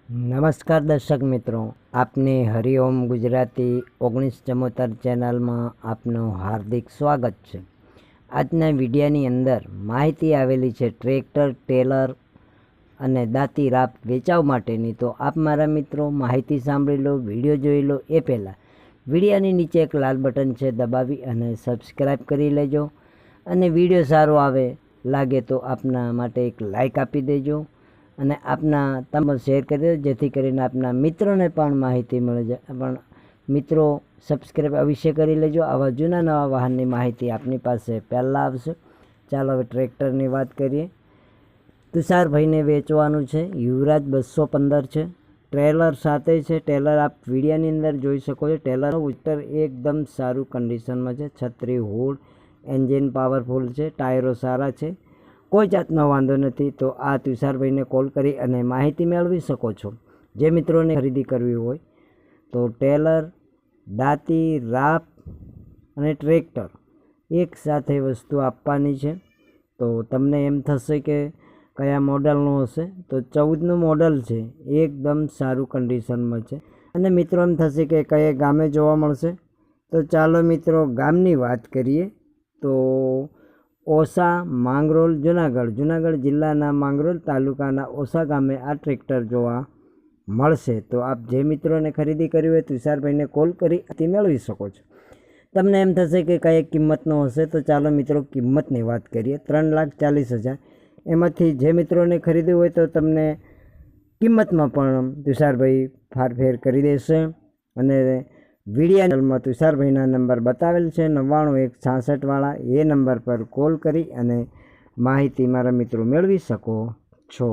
નમસ્કાર દર્શક મિત્રો, આપની હરિઓમ ગુજરાતી 1974 ચેનલમાં આપનું હાર્દિક સ્વાગત છે। આજના વિડીયોની અંદર માહિતી આવેલી છે ટ્રેક્ટર, ટેલર અને દાંતી રાપ વેચાવ માટેની। તો આપ મારા મિત્રો માહિતી સાંભળી લો, વિડીયો જોઈ લો એ પહેલાં વિડીયોની નીચે એક લાલ બટન છે, દબાવી અને સબસ્ક્રાઈબ કરી લેજો અને વિડીયો સારો લાગે તો આપના માટે એક લાઈક આપી દેજો અને આપના તમે શેર કરી દો, જેથી કરીને આપના મિત્રોને પણ માહિતી મળી જાય। પણ મિત્રો સબસ્ક્રાઈબ અવશ્ય કરી લેજો। આવા જૂના નવા વાહનની માહિતી આપની પાસે પહેલાં આવશે। ચાલો હવે ટ્રેક્ટરની વાત કરીએ। તુષારભાઈને વેચવાનું છે, યુવરાજ 215 છે, ટ્રેલર સાથે છે। ટ્રેલર આપ વિડીયોની અંદર જોઈ શકો છો। ટ્રેલરનું ઉત્તર એકદમ સારું કન્ડિશનમાં છે, છત્રી હુડ, એન્જિન પાવરફુલ છે, ટાયરો સારા છે, કોઈ જાતનો વાંધો નથી। તો આ તુષારભાઈને કોલ કરી અને માહિતી મેળવી શકો છો। જે મિત્રોને ખરીદી કરવી હોય તો ટેલર, દાંતી રાપ અને ટ્રેક્ટર એક સાથે વસ્તુ આપવાની છે। તો તમને એમ થશે કે કયા મોડલનું હશે, તો 14નું મોડલ છે, એકદમ સારું કન્ડિશનમાં છે। અને મિત્રો એમ થશે કે કયા ગામે જોવા મળશે, તો ચાલો મિત્રો ગામની વાત કરીએ। તો ઓસા, માંગરોળ, જુનાગઢ જિલ્લાના માંગરોળ તાલુકાના ઓસા ગામે આ ટ્રેક્ટર જોવા મળશે। તો આપ જે મિત્રોને ખરીદી કરવી હોય તુષારભાઈને કોલ કરી તે મેળવી શકો છો। તમને એમ થશે કે કઈ કિંમતનો હશે, તો ચાલો મિત્રો કિંમતની વાત કરીએ। 3,40,000 એમાંથી જે મિત્રોને ખરીદવું હોય તો તમને કિંમતમાં પણ તુષારભાઈ ફારફેર કરી દેશે। અને વિડીયોમાં તુષારભાઈના નંબર બતાવેલ છે 99 166 એ નંબર પર કોલ કરી અને માહિતી મારા મિત્રો મેળવી શકો છો।